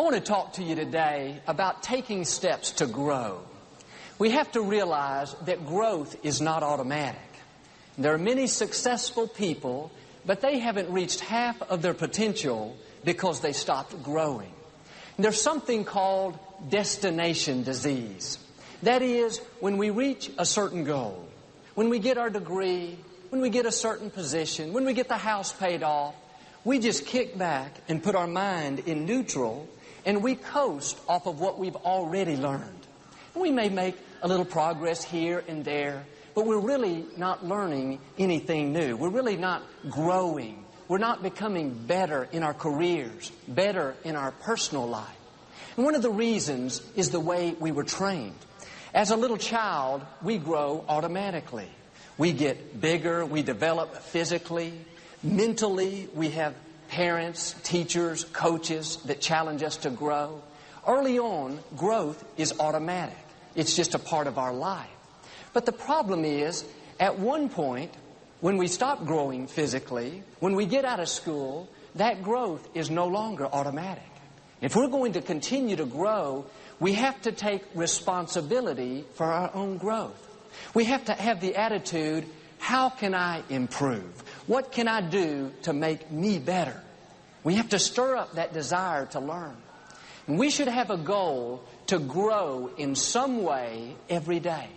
I want to talk to you today about taking steps to grow. We have to realize that growth is not automatic. There are many successful people, but they haven't reached half of their potential because they stopped growing. And there's something called destination disease. That is, when we reach a certain goal, when we get our degree, when we get a certain position, when we get the house paid off, we just kick back and put our mind in neutral, and we coast off of what we've already learned. We may make a little progress here and there, but we're really not learning anything new. We're really not growing. We're not becoming better in our careers, better in our personal life. And one of the reasons is the way we were trained. As a little child, we grow automatically. We get bigger, we develop physically, mentally. We have parents, teachers, coaches that challenge us to grow. Early on, growth is automatic. It's just a part of our life. But the problem is, at one point, when we stop growing physically, when we get out of school, that growth is no longer automatic. If we're going to continue to grow, we have to take responsibility for our own growth. We have to have the attitude, how can I improve? What can I do to make me better? We have to stir up that desire to learn. And we should have a goal to grow in some way every day.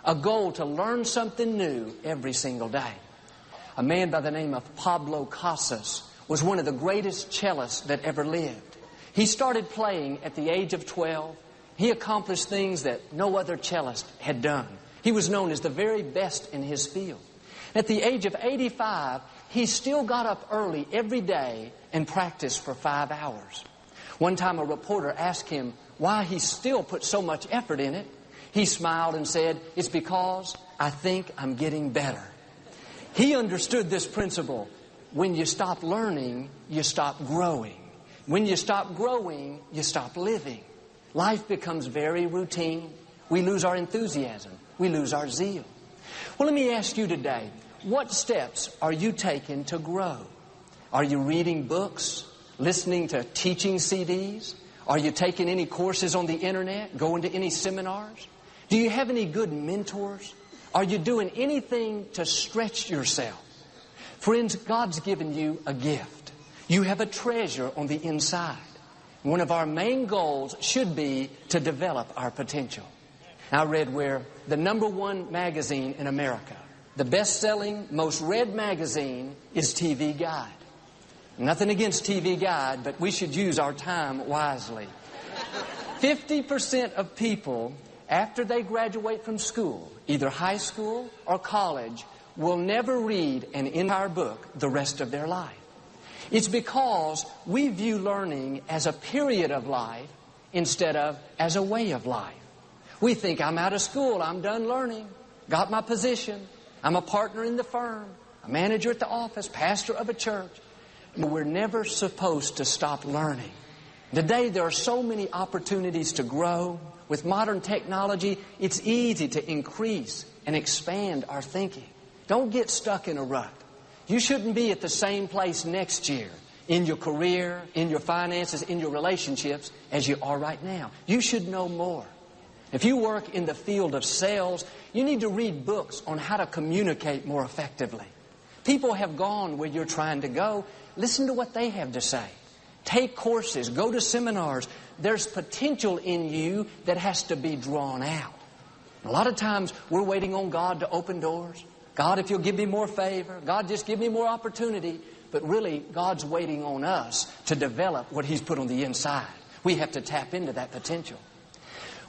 A goal to learn something new every single day. A man by the name of Pablo Casas was one of the greatest cellists that ever lived. He started playing at the age of 12. He accomplished things that no other cellist had done. He was known as the very best in his field. At the age of 85, he still got up early every day and practiced for 5 hours. One time a reporter asked him why he still put so much effort in it. He smiled and said, "It's because I think I'm getting better." He understood this principle. When you stop learning, you stop growing. When you stop growing, you stop living. Life becomes very routine. We lose our enthusiasm. We lose our zeal. Well, let me ask you today, what steps are you taking to grow? Are you reading books? Listening to teaching CDs? Are you taking any courses on the internet? Going to any seminars? Do you have any good mentors? Are you doing anything to stretch yourself? Friends, God's given you a gift. You have a treasure on the inside. One of our main goals should be to develop our potential. I read where the #1 magazine in America, the best-selling, most read magazine is TV Guide. Nothing against TV Guide, but we should use our time wisely. 50% of people, after they graduate from school, either high school or college, will never read an entire book the rest of their life. It's because we view learning as a period of life instead of as a way of life. We think, I'm out of school, I'm done learning, got my position, I'm a partner in the firm, a manager at the office, pastor of a church. But we're never supposed to stop learning. Today there are so many opportunities to grow. With modern technology, it's easy to increase and expand our thinking. Don't get stuck in a rut. You shouldn't be at the same place next year in your career, in your finances, in your relationships as you are right now. You should know more. If you work in the field of sales, you need to read books on how to communicate more effectively. People have gone where you're trying to go. Listen to what they have to say. Take courses, go to seminars. There's potential in you that has to be drawn out. A lot of times we're waiting on God to open doors. God, if you'll give me more favor. God, just give me more opportunity. But really, God's waiting on us to develop what He's put on the inside. We have to tap into that potential.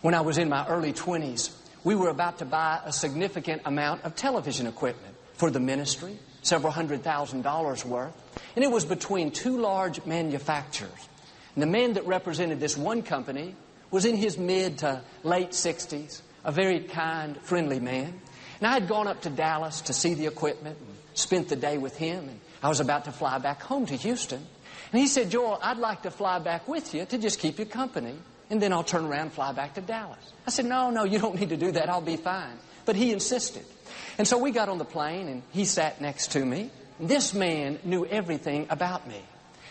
When I was in my early 20s, we were about to buy a significant amount of television equipment for the ministry, several $100,000 worth. And it was between two large manufacturers. And the man that represented this one company was in his mid to late 60s, a very kind, friendly man. And I had gone up to Dallas to see the equipment and spent the day with him. And I was about to fly back home to Houston. And he said, "Joel, I'd like to fly back with you to just keep you company. And then I'll turn around and fly back to Dallas." I said, No, you don't need to do that. I'll be fine. But he insisted. And so we got on the plane and he sat next to me. This man knew everything about me.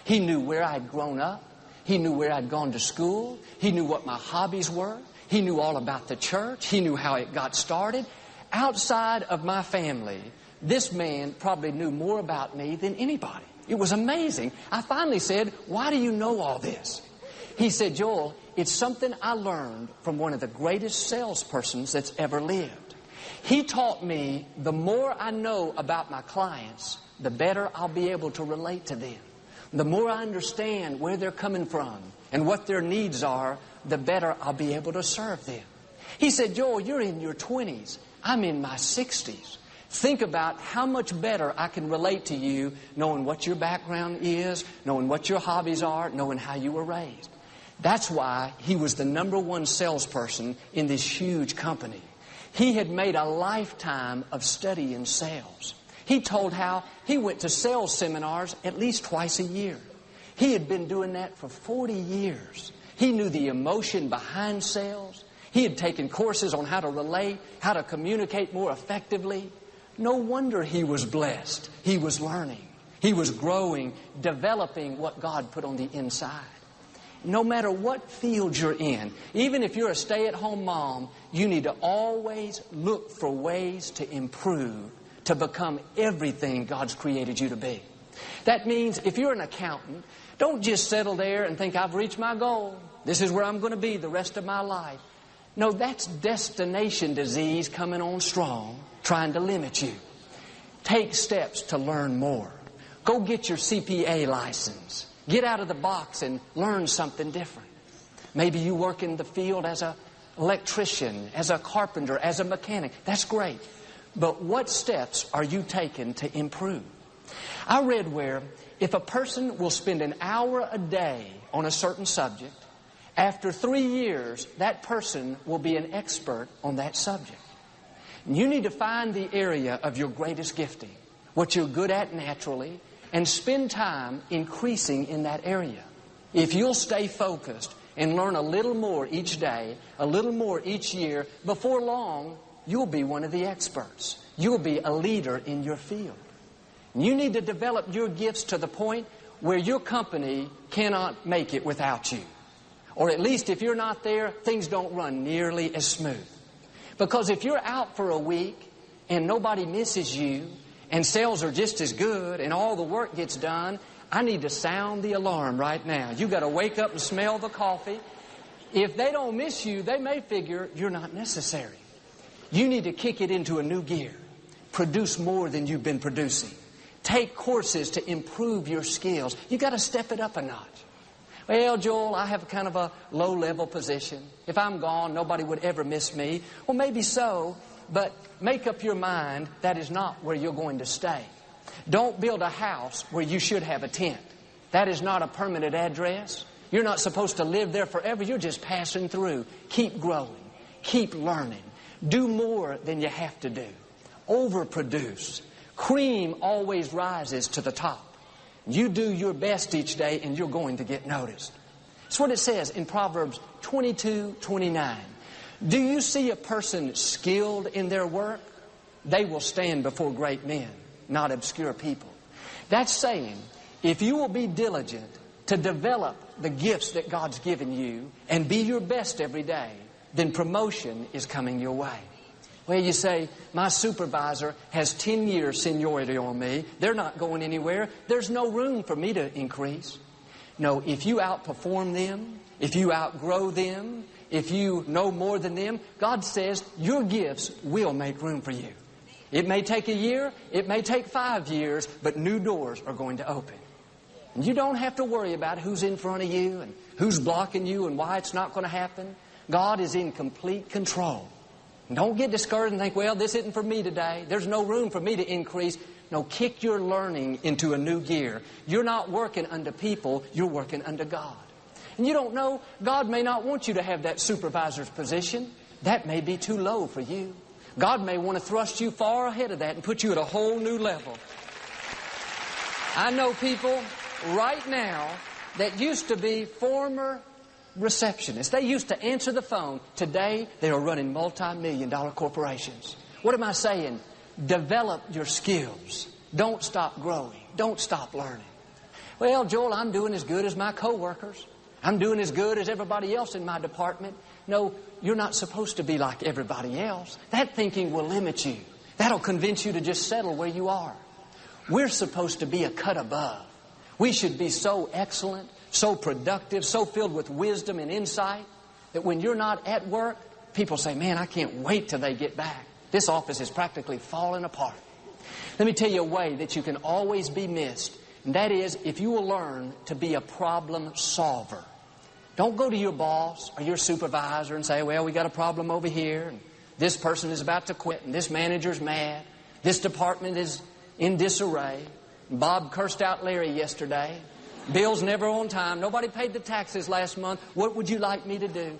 He knew where I'd grown up. He knew where I'd gone to school. He knew what my hobbies were. He knew all about the church. He knew how it got started. Outside of my family, this man probably knew more about me than anybody. It was amazing. I finally said, "Why do you know all this?" He said, "Joel, it's something I learned from one of the greatest salespersons that's ever lived. He taught me the more I know about my clients, the better I'll be able to relate to them. The more I understand where they're coming from and what their needs are, the better I'll be able to serve them." He said, "Joel, you're in your 20s. I'm in my 60s. Think about how much better I can relate to you knowing what your background is, knowing what your hobbies are, knowing how you were raised." That's why he was the #1 salesperson in this huge company. He had made a lifetime of study in sales. He told how he went to sales seminars at least twice a year. He had been doing that for 40 years. He knew the emotion behind sales. He had taken courses on how to relate, how to communicate more effectively. No wonder he was blessed. He was learning. He was growing, developing what God put on the inside. No matter what field you're in, even if you're a stay-at-home mom, you need to always look for ways to improve, to become everything God's created you to be. That means if you're an accountant, don't just settle there and think, "I've reached my goal. This is where I'm going to be the rest of my life." No, that's destination disease coming on strong, trying to limit you. Take steps to learn more. Go get your CPA license. Get out of the box and learn something different. Maybe you work in the field as an electrician, as a carpenter, as a mechanic. That's great. But what steps are you taking to improve? I read where if a person will spend an hour a day on a certain subject, after 3 years, that person will be an expert on that subject. And you need to find the area of your greatest gifting, what you're good at naturally, and spend time increasing in that area. If you'll stay focused and learn a little more each day, a little more each year, before long, you'll be one of the experts. You'll be a leader in your field. You need to develop your gifts to the point where your company cannot make it without you. Or at least if you're not there, things don't run nearly as smooth. Because if you're out for a week and nobody misses you, and sales are just as good, and all the work gets done, I need to sound the alarm right now. You got to wake up and smell the coffee. If they don't miss you, they may figure you're not necessary. You need to kick it into a new gear. Produce more than you've been producing. Take courses to improve your skills. You got to step it up a notch. "Well, Joel, I have kind of a low-level position. If I'm gone, nobody would ever miss me." Well, maybe so. But make up your mind that is not where you're going to stay. Don't build a house where you should have a tent. That is not a permanent address. You're not supposed to live there forever. You're just passing through. Keep growing. Keep learning. Do more than you have to do. Overproduce. Cream always rises to the top. You do your best each day and you're going to get noticed. That's what it says in Proverbs 22:29. Do you see a person skilled in their work? They will stand before great men, not obscure people. That's saying, if you will be diligent to develop the gifts that God's given you and be your best every day, then promotion is coming your way. Well, you say, "My supervisor has 10 years seniority on me. They're not going anywhere. There's no room for me to increase." No, if you outperform them, if you outgrow them, if you know more than them, God says your gifts will make room for you. It may take a year, it may take 5 years, but new doors are going to open. And you don't have to worry about who's in front of you and who's blocking you and why it's not going to happen. God is in complete control. And don't get discouraged and think, "Well, this isn't for me today. There's no room for me to increase." No, kick your learning into a new gear. You're not working under people, you're working under God. And you don't know, God may not want you to have that supervisor's position. That may be too low for you. God may want to thrust you far ahead of that and put you at a whole new level. I know people right now that used to be former receptionists. They used to answer the phone. Today, they are running multi-million-dollar corporations. What am I saying? Develop your skills. Don't stop growing. Don't stop learning. "Well, Joel, I'm doing as good as my coworkers. I'm doing as good as everybody else in my department. No, you're not supposed to be like everybody else. That thinking will limit you. That'll convince you to just settle where you are. We're supposed to be a cut above. We should be so excellent, so productive, so filled with wisdom and insight that when you're not at work, people say, man, I can't wait till they get back. This office is practically falling apart. Let me tell you a way that you can always be missed, and that is if you will learn to be a problem solver. Don't go to your boss or your supervisor and say, well, we got a problem over here, and this person is about to quit, and this manager's mad, this department is in disarray, Bob cursed out Larry yesterday, bills never on time, nobody paid the taxes last month, what would you like me to do?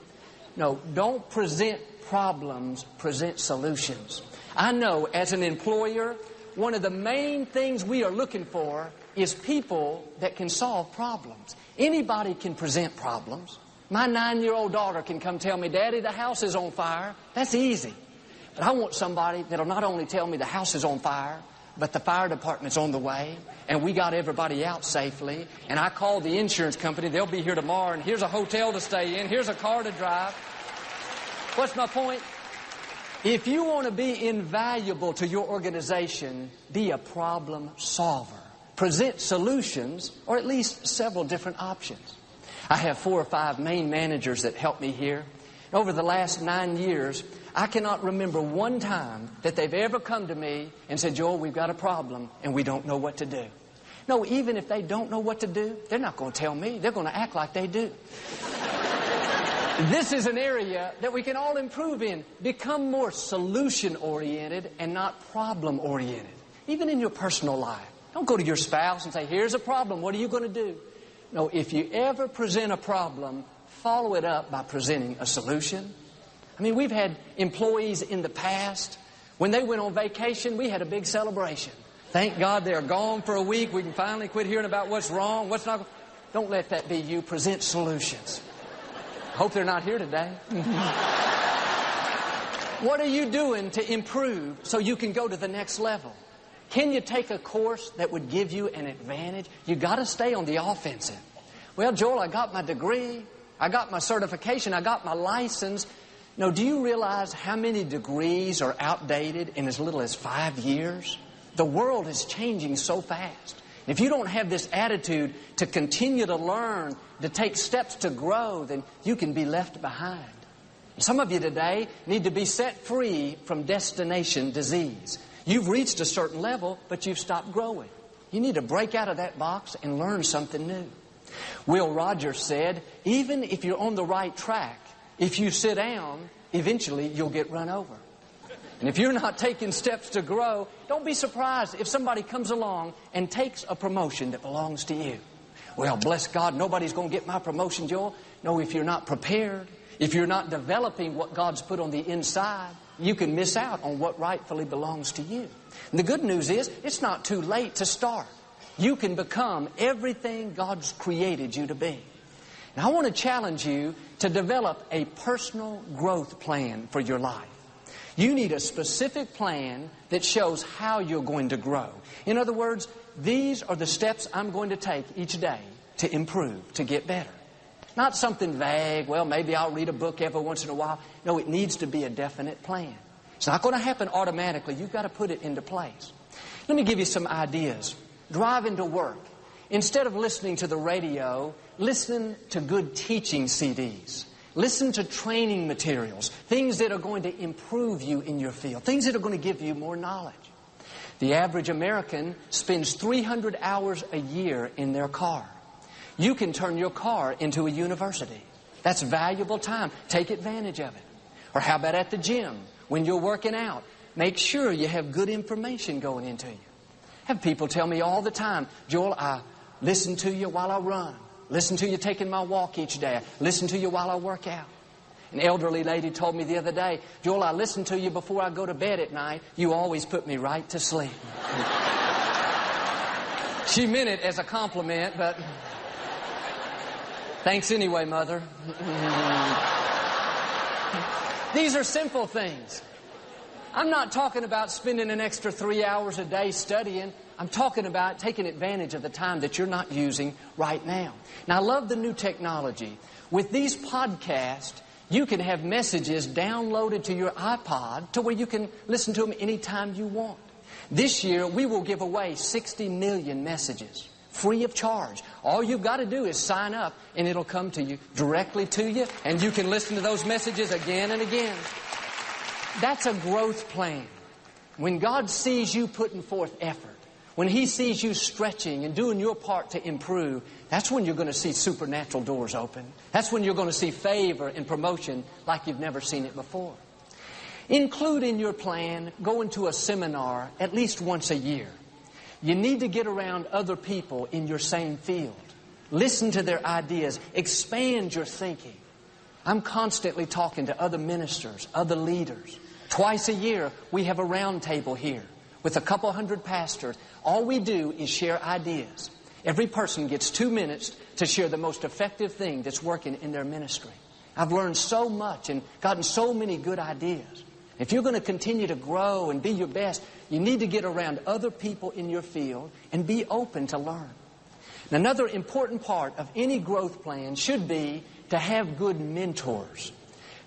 No, don't present problems, present solutions. I know as an employer, one of the main things we are looking for is people that can solve problems. Anybody can present problems. My 9-year-old daughter can come tell me, Daddy, the house is on fire. That's easy. But I want somebody that'll not only tell me the house is on fire, but the fire department's on the way, and we got everybody out safely, and I called the insurance company, they'll be here tomorrow, and here's a hotel to stay in, here's a car to drive. What's my point? If you want to be invaluable to your organization, be a problem solver. Present solutions, or at least several different options. I have 4 or 5 main managers that help me here. Over the last 9 years, I cannot remember one time that they've ever come to me and said, Joel, we've got a problem and we don't know what to do. No, even if they don't know what to do, they're not going to tell me. They're going to act like they do. This is an area that we can all improve in. Become more solution-oriented and not problem-oriented. Even in your personal life. Don't go to your spouse and say, here's a problem, what are you going to do? No, if you ever present a problem, follow it up by presenting a solution. I mean, we've had employees in the past, when they went on vacation, we had a big celebration. Thank God they're gone for a week. We can finally quit hearing about what's wrong, what's not. Don't let that be you. Present solutions. Hope they're not here today. What are you doing to improve so you can go to the next level? Can you take a course that would give you an advantage? You got to stay on the offensive. Well, Joel, I got my degree, I got my certification, I got my license. No, do you realize how many degrees are outdated in as little as 5 years? The world is changing so fast. If you don't have this attitude to continue to learn, to take steps to grow, then you can be left behind. Some of you today need to be set free from destination disease. You've reached a certain level, but you've stopped growing. You need to break out of that box and learn something new. Will Rogers said, even if you're on the right track, if you sit down, eventually you'll get run over. And if you're not taking steps to grow, don't be surprised if somebody comes along and takes a promotion that belongs to you. Well, bless God, nobody's going to get my promotion, Joel. No, if you're not prepared, if you're not developing what God's put on the inside, you can miss out on what rightfully belongs to you. And the good news is, it's not too late to start. You can become everything God's created you to be. Now, I want to challenge you to develop a personal growth plan for your life. You need a specific plan that shows how you're going to grow. In other words, these are the steps I'm going to take each day to improve, to get better. Not something vague, well, maybe I'll read a book every once in a while. No, it needs to be a definite plan. It's not going to happen automatically. You've got to put it into place. Let me give you some ideas. Driving to work. Instead of listening to the radio, listen to good teaching CDs. Listen to training materials, things that are going to improve you in your field, things that are going to give you more knowledge. The average American spends 300 hours a year in their car. You can turn your car into a university. That's valuable time. Take advantage of it. Or how about at the gym, when you're working out? Make sure you have good information going into you. I have people tell me all the time, Joel, I listen to you while I run. Listen to you taking my walk each day. Listen to you while I work out. An elderly lady told me the other day, Joel, I listen to you before I go to bed at night. You always put me right to sleep. She meant it as a compliment, but thanks anyway, Mother. These are simple things. I'm not talking about spending an extra 3 hours a day studying. I'm talking about taking advantage of the time that you're not using right now. Now, I love the new technology. With these podcasts, you can have messages downloaded to your iPod to where you can listen to them anytime you want. This year, we will give away 60 million messages, free of charge. All you've got to do is sign up, and it'll come to you, directly to you, and you can listen to those messages again and again. That's a growth plan. When God sees you putting forth effort, when He sees you stretching and doing your part to improve, that's when you're going to see supernatural doors open. That's when you're going to see favor and promotion like you've never seen it before. Include in your plan going to a seminar at least once a year. You need to get around other people in your same field. Listen to their ideas. Expand your thinking. I'm constantly talking to other ministers, other leaders. Twice a year, we have a round table here with a couple hundred pastors. All we do is share ideas. Every person gets 2 minutes to share the most effective thing that's working in their ministry. I've learned so much and gotten so many good ideas. If you're going to continue to grow and be your best, you need to get around other people in your field and be open to learn. Now, another important part of any growth plan should be to have good mentors.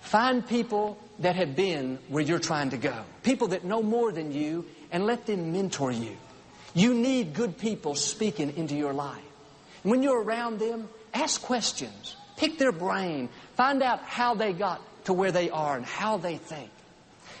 Find people that have been where you're trying to go. People that know more than you, and let them mentor you. You need good people speaking into your life. And when you're around them, ask questions. Pick their brain. Find out how they got to where they are and how they think.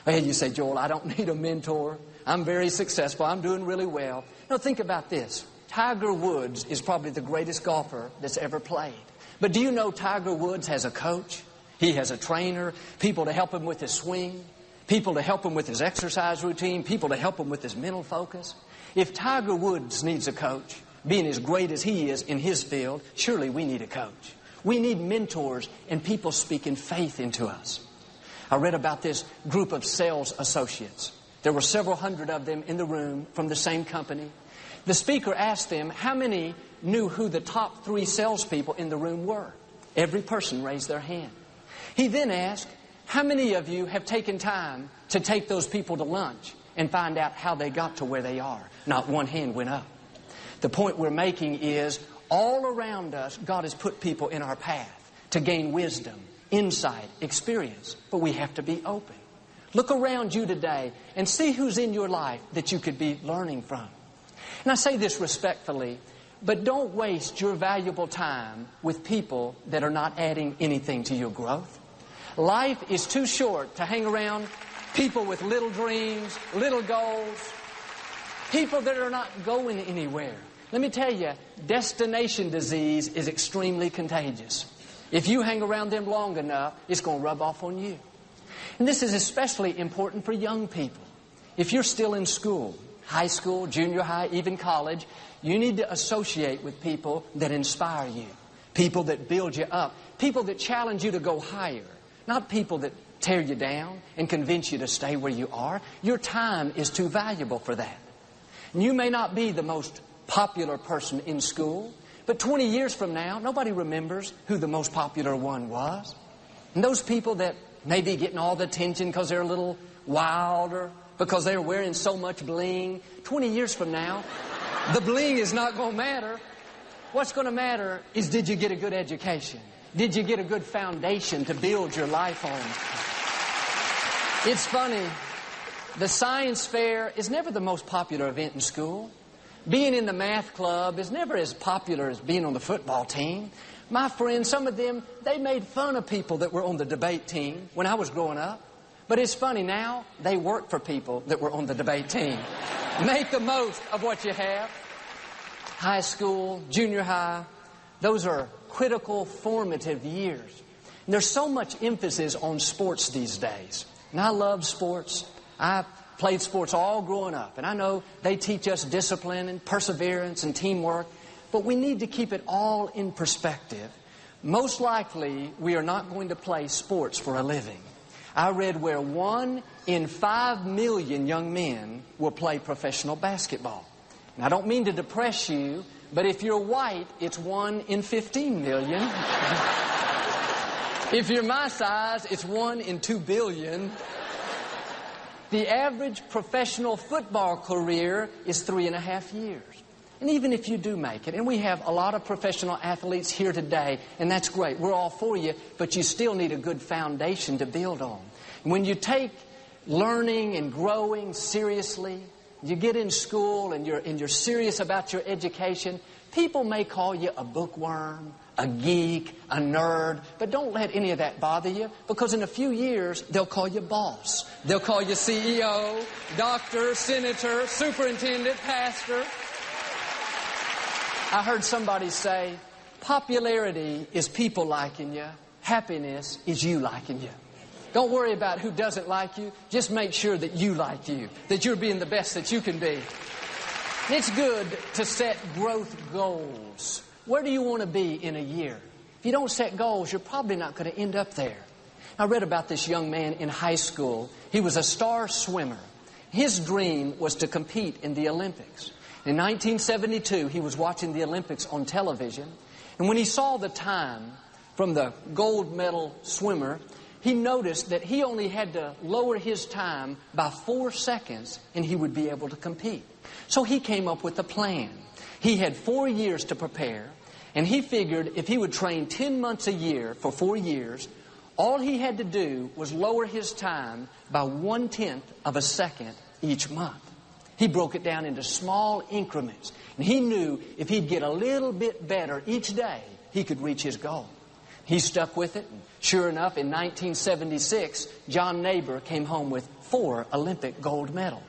Well, you say, Joel, I don't need a mentor. I'm very successful. I'm doing really well. No, think about this. Tiger Woods is probably the greatest golfer that's ever played. But do you know Tiger Woods has a coach? He has a trainer, people to help him with his swing, people to help him with his exercise routine, people to help him with his mental focus. If Tiger Woods needs a coach, being as great as he is in his field, surely we need a coach. We need mentors and people speaking faith into us. I read about this group of sales associates. There were several hundred of them in the room from the same company. The speaker asked them how many knew who the top 3 salespeople in the room were. Every person raised their hand. He then asked, how many of you have taken time to take those people to lunch and find out how they got to where they are? Not one hand went up. The point we're making is all around us, God has put people in our path to gain wisdom, insight, experience. But we have to be open. Look around you today and see who's in your life that you could be learning from. And I say this respectfully, but don't waste your valuable time with people that are not adding anything to your growth. Life is too short to hang around people with little dreams, little goals, people that are not going anywhere. Let me tell you, destination disease is extremely contagious. If you hang around them long enough, it's going to rub off on you. And this is especially important for young people. If you're still in school, high school, junior high, even college, you need to associate with people that inspire you, people that build you up, people that challenge you to go higher, not people that tear you down and convince you to stay where you are. Your time is too valuable for that. And you may not be the most popular person in school, but 20 years from now, nobody remembers who the most popular one was. And those people that may be getting all the attention because they're a little wilder, because they're wearing so much bling, 20 years from now, the bling is not going to matter. What's going to matter is, did you get a good education? Did you get a good foundation to build your life on? It's funny. The science fair is never the most popular event in school. Being in the math club is never as popular as being on the football team. My friends, some of them, they made fun of people that were on the debate team when I was growing up. But it's funny now, they work for people that were on the debate team. Make the most of what you have. High school, junior high, those are critical, formative years. And there's so much emphasis on sports these days. And I love sports. I played sports all growing up. And I know they teach us discipline and perseverance and teamwork. But we need to keep it all in perspective. Most likely, we are not going to play sports for a living. I read where 1 in 5 million young men will play professional basketball. And I don't mean to depress you, but if you're white, it's 1 in 15 million. If you're my size, it's 1 in 2 billion. The average professional football career is 3.5 years. And even if you do make it, and we have a lot of professional athletes here today, and that's great, we're all for you, but you still need a good foundation to build on. When you take learning and growing seriously, you get in school and you're serious about your education, people may call you a bookworm, a geek, a nerd, but don't let any of that bother you, because in a few years, they'll call you boss. They'll call you CEO, doctor, senator, superintendent, pastor. I heard somebody say, popularity is people liking you. Happiness is you liking you. Don't worry about who doesn't like you. Just make sure that you like you, that you're being the best that you can be. It's good to set growth goals. Where do you want to be in a year? If you don't set goals, you're probably not going to end up there. I read about this young man in high school. He was a star swimmer. His dream was to compete in the Olympics. In 1972, he was watching the Olympics on television, and when he saw the time from the gold medal swimmer, he noticed that he only had to lower his time by 4 seconds and he would be able to compete. So he came up with a plan. He had 4 years to prepare, and he figured if he would train 10 months a year for 4 years, all he had to do was lower his time by 1/10 of a second each month. He broke it down into small increments, and he knew if he'd get a little bit better each day, he could reach his goal. He stuck with it, and sure enough, in 1976, John Neighbor came home with 4 Olympic gold medals.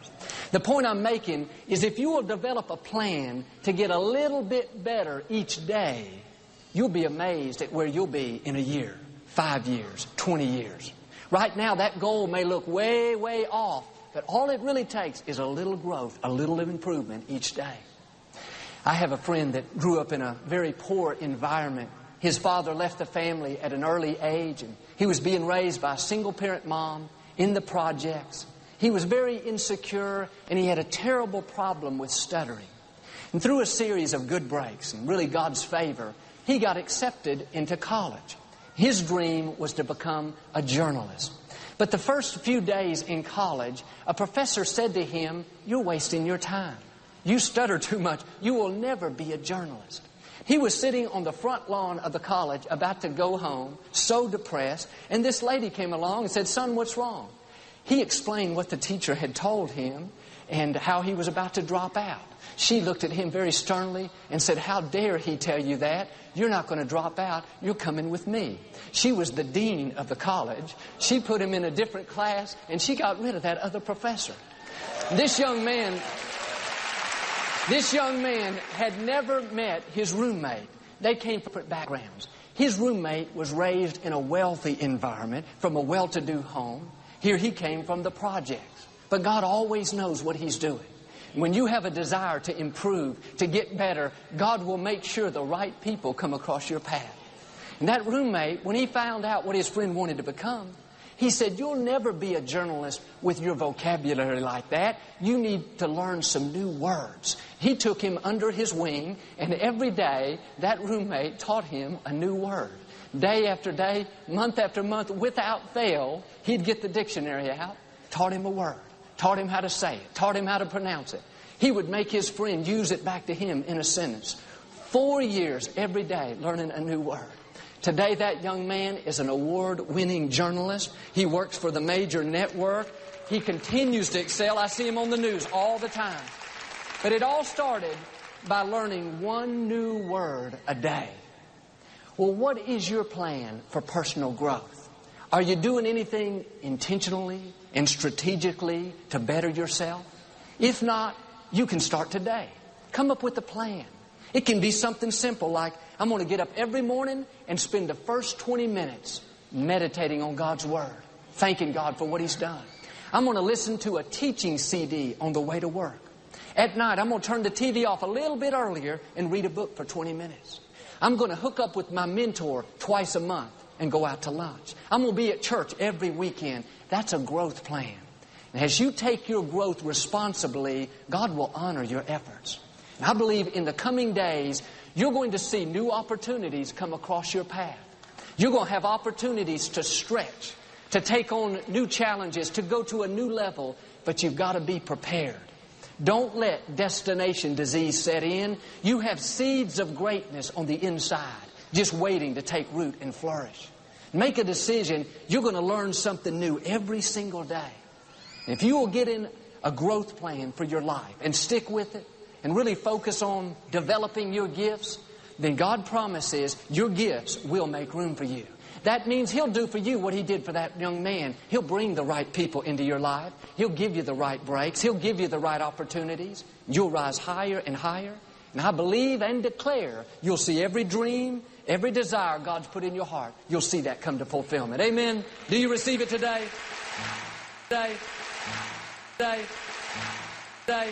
The point I'm making is if you will develop a plan to get a little bit better each day, you'll be amazed at where you'll be in a year, 5 years, 20 years. Right now, that goal may look way, way off, but all it really takes is a little growth, a little improvement each day. I have a friend that grew up in a very poor environment. His father left the family at an early age, and he was being raised by a single-parent mom in the projects. He was very insecure, and he had a terrible problem with stuttering. And through a series of good breaks and really God's favor, he got accepted into college. His dream was to become a journalist. But the first few days in college, a professor said to him, "You're wasting your time. You stutter too much. You will never be a journalist." He was sitting on the front lawn of the college about to go home, so depressed, and this lady came along and said, "Son, what's wrong?" He explained what the teacher had told him and how he was about to drop out. She looked at him very sternly and said, "How dare he tell you that? You're not going to drop out. You're coming with me." She was the dean of the college. She put him in a different class, and she got rid of that other professor. This young man had never met his roommate. They came from different backgrounds. His roommate was raised in a wealthy environment from a well-to-do home. Here he came from the projects. But God always knows what He's doing. When you have a desire to improve, to get better, God will make sure the right people come across your path. And that roommate, when he found out what his friend wanted to become, he said, "You'll never be a journalist with your vocabulary like that. You need to learn some new words." He took him under his wing, and every day that roommate taught him a new word. Day after day, month after month, without fail, he'd get the dictionary out, taught him a word, taught him how to say it, taught him how to pronounce it. He would make his friend use it back to him in a sentence. 4 years every day learning a new word. Today that young man is an award-winning journalist. He works for the major network. He continues to excel. I see him on the news all the time. But it all started by learning one new word a day. Well, what is your plan for personal growth? Are you doing anything intentionally and strategically to better yourself? If not, you can start today. Come up with a plan. It can be something simple like, I'm going to get up every morning and spend the first 20 minutes meditating on God's Word, thanking God for what He's done. I'm going to listen to a teaching CD on the way to work. At night, I'm going to turn the TV off a little bit earlier and read a book for 20 minutes. I'm going to hook up with my mentor twice a month and go out to lunch. I'm going to be at church every weekend. That's a growth plan. And as you take your growth responsibly, God will honor your efforts. And I believe in the coming days, you're going to see new opportunities come across your path. You're going to have opportunities to stretch, to take on new challenges, to go to a new level. but you've got to be prepared. Don't let destination disease set in. You have seeds of greatness on the inside, just waiting to take root and flourish. Make a decision. You're going to learn something new every single day. If you will get in a growth plan for your life and stick with it and really focus on developing your gifts, then God promises your gifts will make room for you. That means He'll do for you what He did for that young man. He'll bring the right people into your life. He'll give you the right breaks. He'll give you the right opportunities. You'll rise higher and higher. And I believe and declare you'll see every dream, every desire God's put in your heart. You'll see that come to fulfillment. Amen. Do you receive it today? Today. Today. Today.